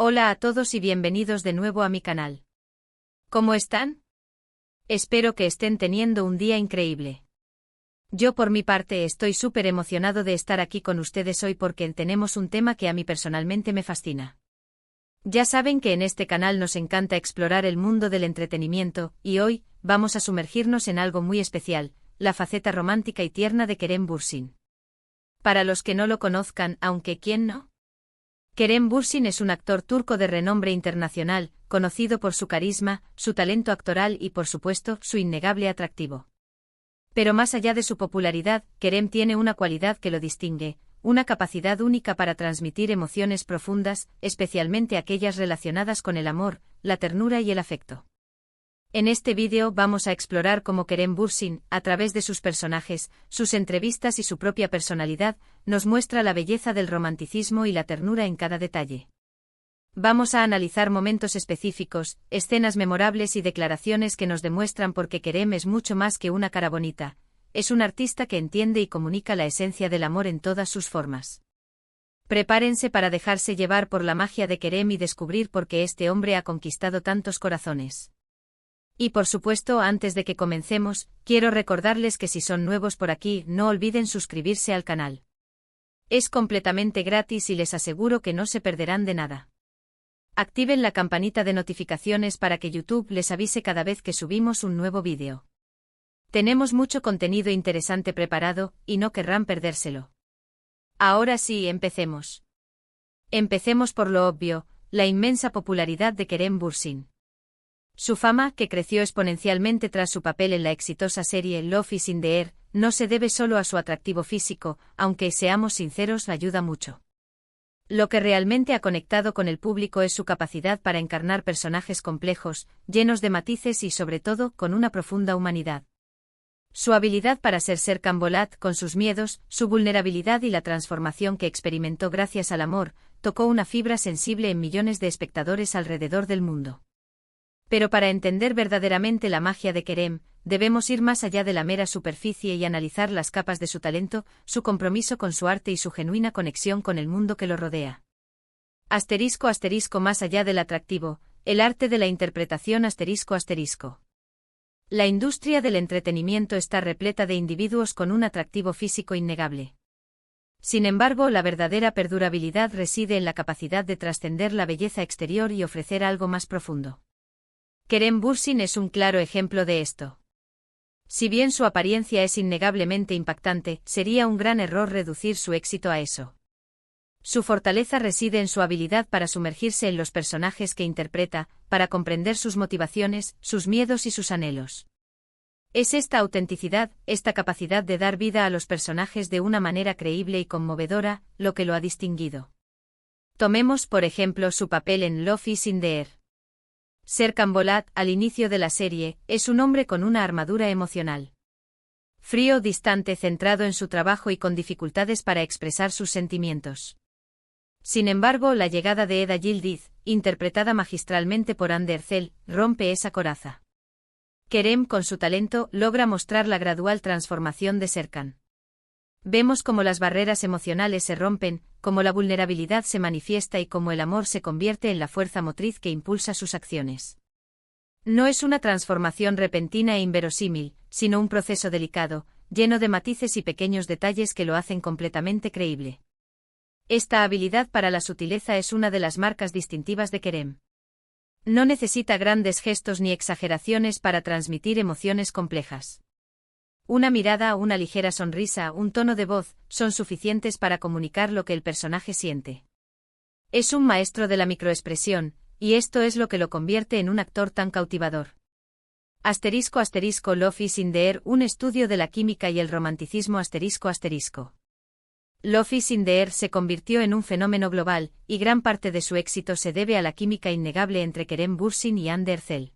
Hola a todos y bienvenidos de nuevo a mi canal. ¿Cómo están? Espero que estén teniendo un día increíble. Yo por mi parte estoy súper emocionado de estar aquí con ustedes hoy porque tenemos un tema que a mí personalmente me fascina. Ya saben que en este canal nos encanta explorar el mundo del entretenimiento, y hoy vamos a sumergirnos en algo muy especial, la faceta romántica y tierna de Kerem Bürsin. Para los que no lo conozcan, aunque ¿quién no? Kerem Bürsin es un actor turco de renombre internacional, conocido por su carisma, su talento actoral y por supuesto, su innegable atractivo. Pero más allá de su popularidad, Kerem tiene una cualidad que lo distingue, una capacidad única para transmitir emociones profundas, especialmente aquellas relacionadas con el amor, la ternura y el afecto. En este vídeo vamos a explorar cómo Kerem Bürsin, a través de sus personajes, sus entrevistas y su propia personalidad, nos muestra la belleza del romanticismo y la ternura en cada detalle. Vamos a analizar momentos específicos, escenas memorables y declaraciones que nos demuestran por qué Kerem es mucho más que una cara bonita, es un artista que entiende y comunica la esencia del amor en todas sus formas. Prepárense para dejarse llevar por la magia de Kerem y descubrir por qué este hombre ha conquistado tantos corazones. Y por supuesto, antes de que comencemos, quiero recordarles que si son nuevos por aquí, no olviden suscribirse al canal. Es completamente gratis y les aseguro que no se perderán de nada. Activen la campanita de notificaciones para que YouTube les avise cada vez que subimos un nuevo vídeo. Tenemos mucho contenido interesante preparado, y no querrán perdérselo. Ahora sí, empecemos. Empecemos por lo obvio, la inmensa popularidad de Kerem Bürsin. Su fama, que creció exponencialmente tras su papel en la exitosa serie Love is in the Air, no se debe solo a su atractivo físico, aunque seamos sinceros, ayuda mucho. Lo que realmente ha conectado con el público es su capacidad para encarnar personajes complejos, llenos de matices y sobre todo, con una profunda humanidad. Su habilidad para ser Serkan Bolat, con sus miedos, su vulnerabilidad y la transformación que experimentó gracias al amor, tocó una fibra sensible en millones de espectadores alrededor del mundo. Pero para entender verdaderamente la magia de Kerem, debemos ir más allá de la mera superficie y analizar las capas de su talento, su compromiso con su arte y su genuina conexión con el mundo que lo rodea. *** Más allá del atractivo, el arte de la interpretación ***. La industria del entretenimiento está repleta de individuos con un atractivo físico innegable. Sin embargo, la verdadera perdurabilidad reside en la capacidad de trascender la belleza exterior y ofrecer algo más profundo. Kerem Bürsin es un claro ejemplo de esto. Si bien su apariencia es innegablemente impactante, sería un gran error reducir su éxito a eso. Su fortaleza reside en su habilidad para sumergirse en los personajes que interpreta, para comprender sus motivaciones, sus miedos y sus anhelos. Es esta autenticidad, esta capacidad de dar vida a los personajes de una manera creíble y conmovedora, lo que lo ha distinguido. Tomemos por ejemplo su papel en Love is in the Air. Serkan Bolat, al inicio de la serie, es un hombre con una armadura emocional. Frío, distante, centrado en su trabajo y con dificultades para expresar sus sentimientos. Sin embargo, la llegada de Eda Yildiz, interpretada magistralmente por Hande Erçel, rompe esa coraza. Kerem, con su talento, logra mostrar la gradual transformación de Serkan. Vemos cómo las barreras emocionales se rompen, cómo la vulnerabilidad se manifiesta y cómo el amor se convierte en la fuerza motriz que impulsa sus acciones. No es una transformación repentina e inverosímil, sino un proceso delicado, lleno de matices y pequeños detalles que lo hacen completamente creíble. Esta habilidad para la sutileza es una de las marcas distintivas de Kerem. No necesita grandes gestos ni exageraciones para transmitir emociones complejas. Una mirada, una ligera sonrisa, un tono de voz, son suficientes para comunicar lo que el personaje siente. Es un maestro de la microexpresión, y esto es lo que lo convierte en un actor tan cautivador. *** Love is in the Air, un estudio de la química y el romanticismo ***. Love is in the Air se convirtió en un fenómeno global, y gran parte de su éxito se debe a la química innegable entre Kerem Bürsin y Hande Erçel.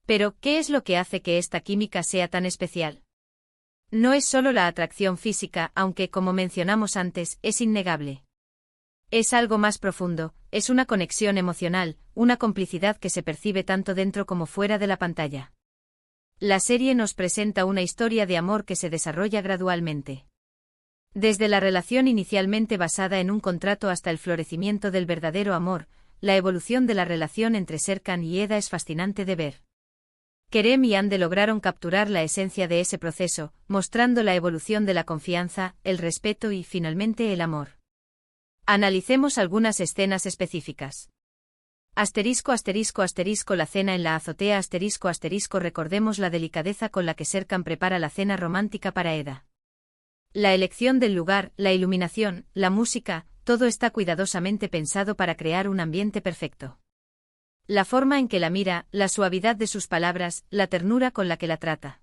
Pero, ¿qué es lo que hace que esta química sea tan especial? No es solo la atracción física, aunque, como mencionamos antes, es innegable. Es algo más profundo, es una conexión emocional, una complicidad que se percibe tanto dentro como fuera de la pantalla. La serie nos presenta una historia de amor que se desarrolla gradualmente. Desde la relación inicialmente basada en un contrato hasta el florecimiento del verdadero amor, la evolución de la relación entre Serkan y Eda es fascinante de ver. Kerem y Hande lograron capturar la esencia de ese proceso, mostrando la evolución de la confianza, el respeto y, finalmente, el amor. Analicemos algunas escenas específicas. Asterisco asterisco asterisco la cena en la azotea asterisco asterisco recordemos la delicadeza con la que Serkan prepara la cena romántica para Eda. La elección del lugar, la iluminación, la música, todo está cuidadosamente pensado para crear un ambiente perfecto. La forma en que la mira, la suavidad de sus palabras, la ternura con la que la trata.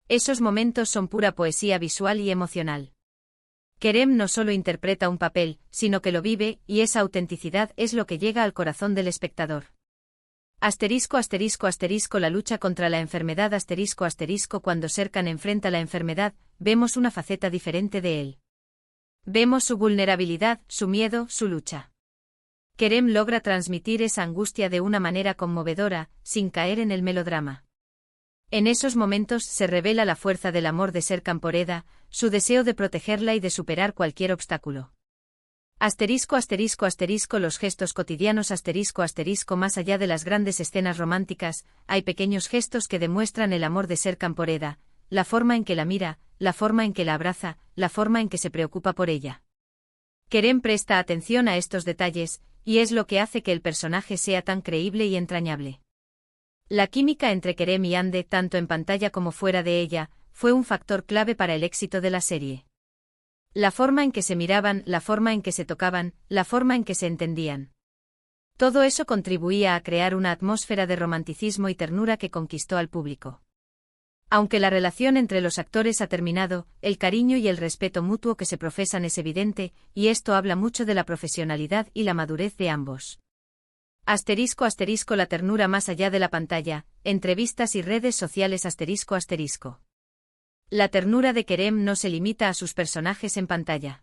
Esos momentos son pura poesía visual y emocional. Kerem no solo interpreta un papel, sino que lo vive, y esa autenticidad es lo que llega al corazón del espectador. Asterisco asterisco asterisco la lucha contra la enfermedad asterisco asterisco cuando Serkan enfrenta la enfermedad, vemos una faceta diferente de él. Vemos su vulnerabilidad, su miedo, su lucha. Kerem logra transmitir esa angustia de una manera conmovedora, sin caer en el melodrama. En esos momentos se revela la fuerza del amor de Serkan por Eda, su deseo de protegerla y de superar cualquier obstáculo. Asterisco asterisco asterisco los gestos cotidianos asterisco asterisco más allá de las grandes escenas románticas, hay pequeños gestos que demuestran el amor de Serkan por Eda, la forma en que la mira, la forma en que la abraza, la forma en que se preocupa por ella. Kerem presta atención a estos detalles, y es lo que hace que el personaje sea tan creíble y entrañable. La química entre Kerem y Hande, tanto en pantalla como fuera de ella, fue un factor clave para el éxito de la serie. La forma en que se miraban, la forma en que se tocaban, la forma en que se entendían. Todo eso contribuía a crear una atmósfera de romanticismo y ternura que conquistó al público. Aunque la relación entre los actores ha terminado, el cariño y el respeto mutuo que se profesan es evidente, y esto habla mucho de la profesionalidad y la madurez de ambos. Asterisco asterisco la ternura más allá de la pantalla, entrevistas y redes sociales asterisco asterisco. La ternura de Kerem no se limita a sus personajes en pantalla.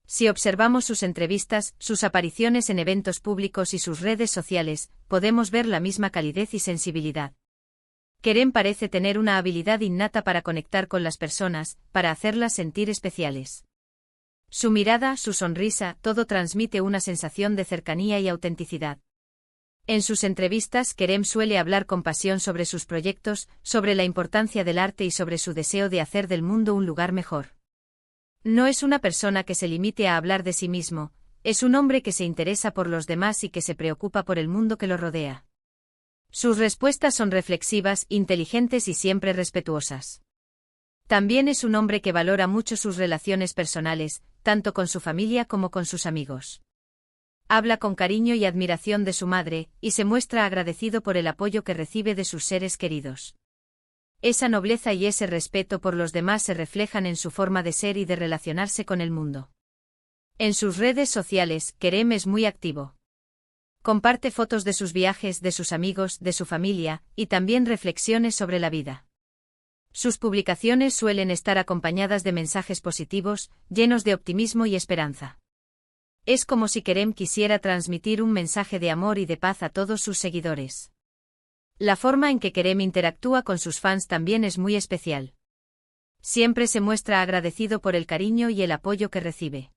Si observamos sus entrevistas, sus apariciones en eventos públicos y sus redes sociales, podemos ver la misma calidez y sensibilidad. Kerem parece tener una habilidad innata para conectar con las personas, para hacerlas sentir especiales. Su mirada, su sonrisa, todo transmite una sensación de cercanía y autenticidad. En sus entrevistas, Kerem suele hablar con pasión sobre sus proyectos, sobre la importancia del arte y sobre su deseo de hacer del mundo un lugar mejor. No es una persona que se limite a hablar de sí mismo, es un hombre que se interesa por los demás y que se preocupa por el mundo que lo rodea. Sus respuestas son reflexivas, inteligentes y siempre respetuosas. También es un hombre que valora mucho sus relaciones personales, tanto con su familia como con sus amigos. Habla con cariño y admiración de su madre, y se muestra agradecido por el apoyo que recibe de sus seres queridos. Esa nobleza y ese respeto por los demás se reflejan en su forma de ser y de relacionarse con el mundo. En sus redes sociales, Kerem es muy activo. Comparte fotos de sus viajes, de sus amigos, de su familia, y también reflexiones sobre la vida. Sus publicaciones suelen estar acompañadas de mensajes positivos, llenos de optimismo y esperanza. Es como si Kerem quisiera transmitir un mensaje de amor y de paz a todos sus seguidores. La forma en que Kerem interactúa con sus fans también es muy especial. Siempre se muestra agradecido por el cariño y el apoyo que recibe.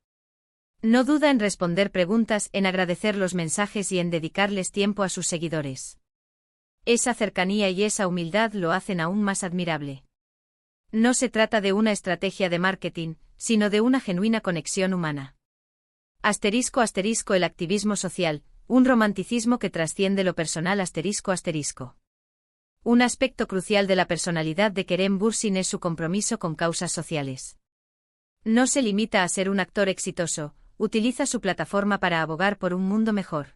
No duda en responder preguntas, en agradecer los mensajes y en dedicarles tiempo a sus seguidores. Esa cercanía y esa humildad lo hacen aún más admirable. No se trata de una estrategia de marketing, sino de una genuina conexión humana. Asterisco asterisco el activismo social, un romanticismo que trasciende lo personal asterisco asterisco. Un aspecto crucial de la personalidad de Kerem Bürsin es su compromiso con causas sociales. No se limita a ser un actor exitoso, utiliza su plataforma para abogar por un mundo mejor.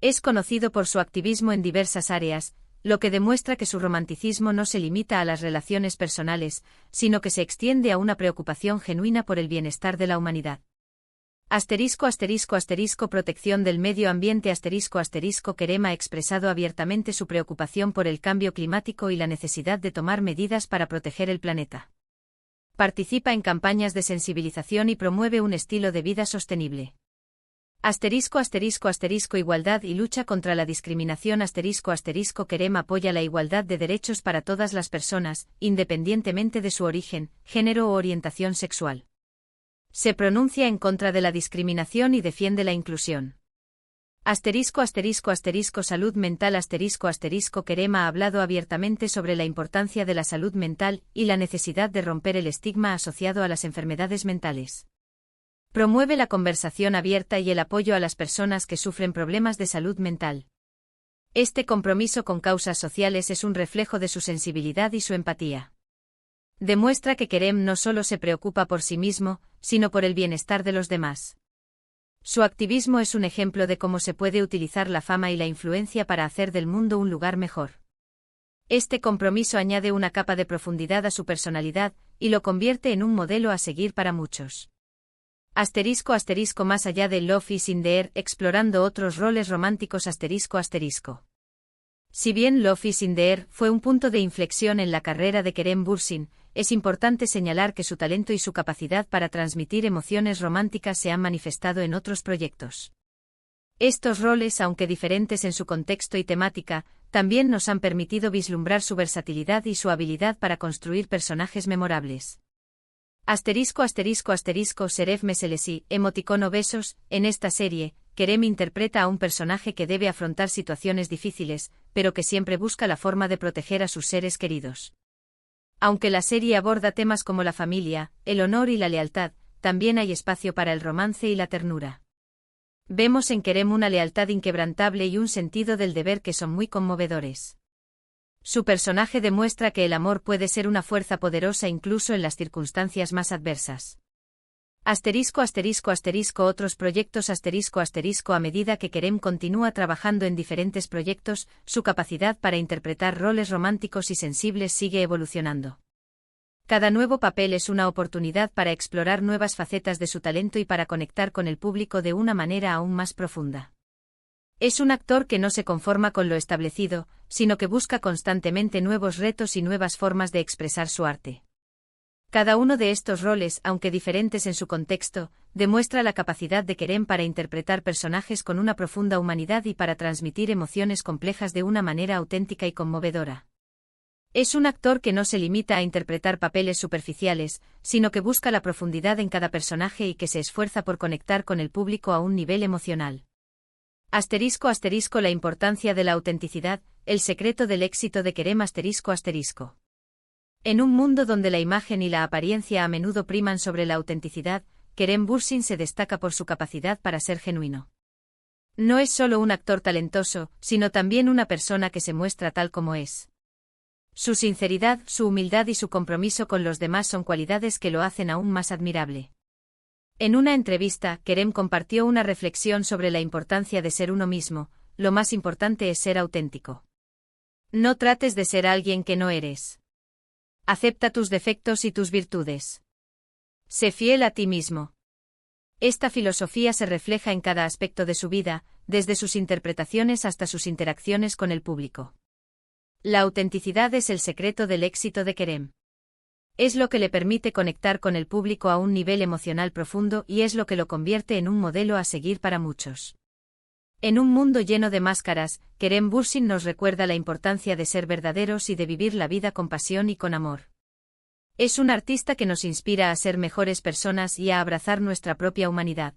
Es conocido por su activismo en diversas áreas, lo que demuestra que su romanticismo no se limita a las relaciones personales, sino que se extiende a una preocupación genuina por el bienestar de la humanidad. Asterisco asterisco asterisco protección del medio ambiente asterisco asterisco Kerem ha expresado abiertamente su preocupación por el cambio climático y la necesidad de tomar medidas para proteger el planeta. Participa en campañas de sensibilización y promueve un estilo de vida sostenible. Asterisco asterisco asterisco igualdad y lucha contra la discriminación asterisco asterisco Kerem apoya la igualdad de derechos para todas las personas, independientemente de su origen, género o orientación sexual. Se pronuncia en contra de la discriminación y defiende la inclusión. Salud mental Kerem ha hablado abiertamente sobre la importancia de la salud mental y la necesidad de romper el estigma asociado a las enfermedades mentales. Promueve la conversación abierta y el apoyo a las personas que sufren problemas de salud mental. Este compromiso con causas sociales es un reflejo de su sensibilidad y su empatía. Demuestra que Kerem no solo se preocupa por sí mismo, sino por el bienestar de los demás. Su activismo es un ejemplo de cómo se puede utilizar la fama y la influencia para hacer del mundo un lugar mejor. Este compromiso añade una capa de profundidad a su personalidad y lo convierte en un modelo a seguir para muchos. Más allá de Love is in the Air, explorando otros roles románticos Si bien Love is in the Air fue un punto de inflexión en la carrera de Kerem Bürsin, es importante señalar que su talento y su capacidad para transmitir emociones románticas se han manifestado en otros proyectos. Estos roles, aunque diferentes en su contexto y temática, también nos han permitido vislumbrar su versatilidad y su habilidad para construir personajes memorables. Seref Meselesi, emoticono besos. En esta serie, Kerem interpreta a un personaje que debe afrontar situaciones difíciles, pero que siempre busca la forma de proteger a sus seres queridos. Aunque la serie aborda temas como la familia, el honor y la lealtad, también hay espacio para el romance y la ternura. Vemos en Kerem una lealtad inquebrantable y un sentido del deber que son muy conmovedores. Su personaje demuestra que el amor puede ser una fuerza poderosa incluso en las circunstancias más adversas. Otros proyectos A medida que Kerem continúa trabajando en diferentes proyectos, su capacidad para interpretar roles románticos y sensibles sigue evolucionando. Cada nuevo papel es una oportunidad para explorar nuevas facetas de su talento y para conectar con el público de una manera aún más profunda. Es un actor que no se conforma con lo establecido, sino que busca constantemente nuevos retos y nuevas formas de expresar su arte. Cada uno de estos roles, aunque diferentes en su contexto, demuestra la capacidad de Kerem para interpretar personajes con una profunda humanidad y para transmitir emociones complejas de una manera auténtica y conmovedora. Es un actor que no se limita a interpretar papeles superficiales, sino que busca la profundidad en cada personaje y que se esfuerza por conectar con el público a un nivel emocional. La importancia de la autenticidad, el secreto del éxito de Kerem En un mundo donde la imagen y la apariencia a menudo priman sobre la autenticidad, Kerem Bürsin se destaca por su capacidad para ser genuino. No es solo un actor talentoso, sino también una persona que se muestra tal como es. Su sinceridad, su humildad y su compromiso con los demás son cualidades que lo hacen aún más admirable. En una entrevista, Kerem compartió una reflexión sobre la importancia de ser uno mismo. Lo más importante es ser auténtico. No trates de ser alguien que no eres. Acepta tus defectos y tus virtudes. Sé fiel a ti mismo. Esta filosofía se refleja en cada aspecto de su vida, desde sus interpretaciones hasta sus interacciones con el público. La autenticidad es el secreto del éxito de Kerem. Es lo que le permite conectar con el público a un nivel emocional profundo y es lo que lo convierte en un modelo a seguir para muchos. En un mundo lleno de máscaras, Kerem Bürsin nos recuerda la importancia de ser verdaderos y de vivir la vida con pasión y con amor. Es un artista que nos inspira a ser mejores personas y a abrazar nuestra propia humanidad.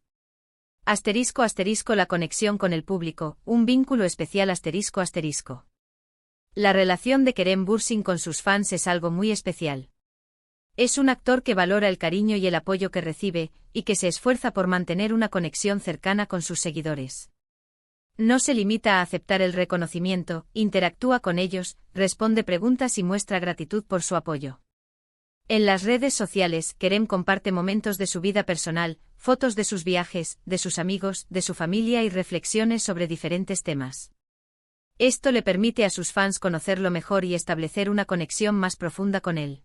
La conexión con el público, un vínculo especial La relación de Kerem Bürsin con sus fans es algo muy especial. Es un actor que valora el cariño y el apoyo que recibe, y que se esfuerza por mantener una conexión cercana con sus seguidores. No se limita a aceptar el reconocimiento, interactúa con ellos, responde preguntas y muestra gratitud por su apoyo. En las redes sociales, Kerem comparte momentos de su vida personal, fotos de sus viajes, de sus amigos, de su familia y reflexiones sobre diferentes temas. Esto le permite a sus fans conocerlo mejor y establecer una conexión más profunda con él.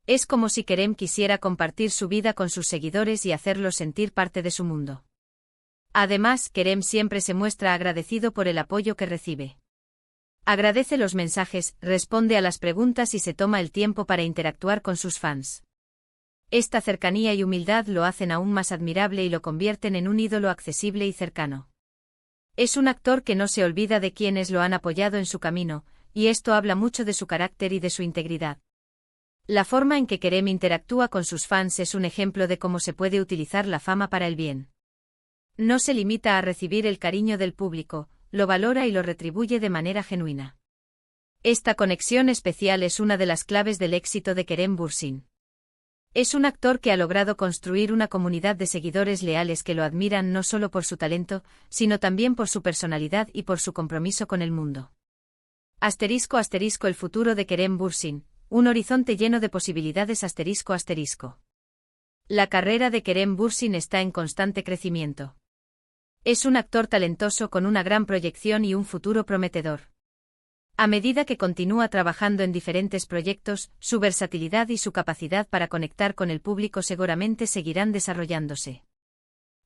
Es como si Kerem quisiera compartir su vida con sus seguidores y hacerlos sentir parte de su mundo. Además, Kerem siempre se muestra agradecido por el apoyo que recibe. Agradece los mensajes, responde a las preguntas y se toma el tiempo para interactuar con sus fans. Esta cercanía y humildad lo hacen aún más admirable y lo convierten en un ídolo accesible y cercano. Es un actor que no se olvida de quienes lo han apoyado en su camino, y esto habla mucho de su carácter y de su integridad. La forma en que Kerem interactúa con sus fans es un ejemplo de cómo se puede utilizar la fama para el bien. No se limita a recibir el cariño del público, lo valora y lo retribuye de manera genuina. Esta conexión especial es una de las claves del éxito de Kerem Bürsin. Es un actor que ha logrado construir una comunidad de seguidores leales que lo admiran no solo por su talento, sino también por su personalidad y por su compromiso con el mundo. *** El futuro de Kerem Bürsin, un horizonte lleno de posibilidades. *** La carrera de Kerem Bürsin está en constante crecimiento. Es un actor talentoso con una gran proyección y un futuro prometedor. A medida que continúa trabajando en diferentes proyectos, su versatilidad y su capacidad para conectar con el público seguramente seguirán desarrollándose.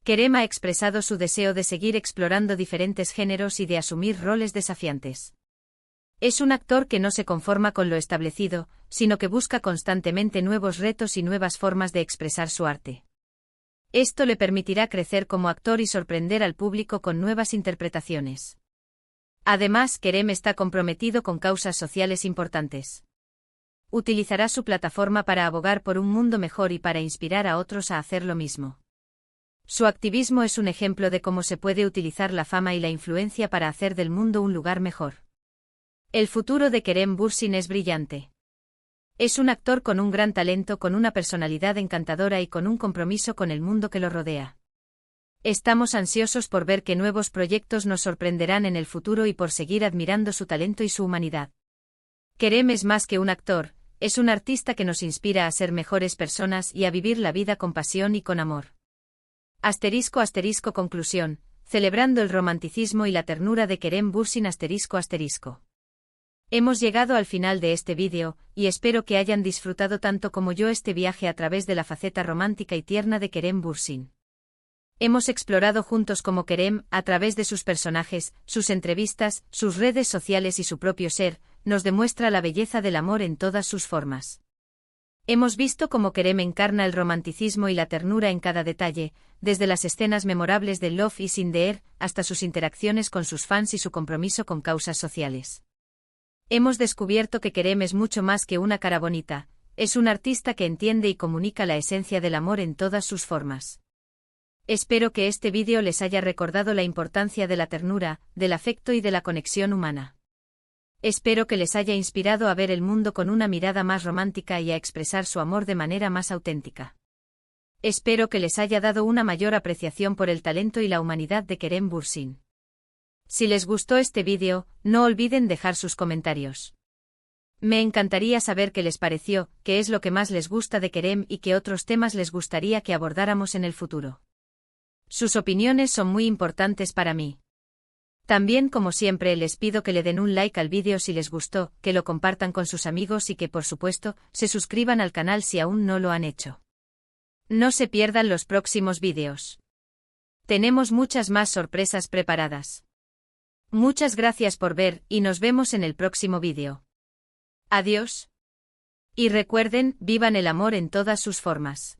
Kerem ha expresado su deseo de seguir explorando diferentes géneros y de asumir roles desafiantes. Es un actor que no se conforma con lo establecido, sino que busca constantemente nuevos retos y nuevas formas de expresar su arte. Esto le permitirá crecer como actor y sorprender al público con nuevas interpretaciones. Además, Kerem está comprometido con causas sociales importantes. Utilizará su plataforma para abogar por un mundo mejor y para inspirar a otros a hacer lo mismo. Su activismo es un ejemplo de cómo se puede utilizar la fama y la influencia para hacer del mundo un lugar mejor. El futuro de Kerem Bürsin es brillante. Es un actor con un gran talento, con una personalidad encantadora y con un compromiso con el mundo que lo rodea. Estamos ansiosos por ver qué nuevos proyectos nos sorprenderán en el futuro y por seguir admirando su talento y su humanidad. Kerem es más que un actor, es un artista que nos inspira a ser mejores personas y a vivir la vida con pasión y con amor. *** Conclusión, celebrando el romanticismo y la ternura de Kerem Bürsin. *** Hemos llegado al final de este vídeo, y espero que hayan disfrutado tanto como yo este viaje a través de la faceta romántica y tierna de Kerem Bürsin. Hemos explorado juntos cómo Kerem, a través de sus personajes, sus entrevistas, sus redes sociales y su propio ser, nos demuestra la belleza del amor en todas sus formas. Hemos visto cómo Kerem encarna el romanticismo y la ternura en cada detalle, desde las escenas memorables de Love is in the Air hasta sus interacciones con sus fans y su compromiso con causas sociales. Hemos descubierto que Kerem es mucho más que una cara bonita, es un artista que entiende y comunica la esencia del amor en todas sus formas. Espero que este vídeo les haya recordado la importancia de la ternura, del afecto y de la conexión humana. Espero que les haya inspirado a ver el mundo con una mirada más romántica y a expresar su amor de manera más auténtica. Espero que les haya dado una mayor apreciación por el talento y la humanidad de Kerem Bürsin. Si les gustó este vídeo, no olviden dejar sus comentarios. Me encantaría saber qué les pareció, qué es lo que más les gusta de Kerem y qué otros temas les gustaría que abordáramos en el futuro. Sus opiniones son muy importantes para mí. También, como siempre, les pido que le den un like al vídeo si les gustó, que lo compartan con sus amigos y que, por supuesto, se suscriban al canal si aún no lo han hecho. No se pierdan los próximos vídeos. Tenemos muchas más sorpresas preparadas. Muchas gracias por ver y nos vemos en el próximo vídeo. Adiós. Y recuerden, vivan el amor en todas sus formas.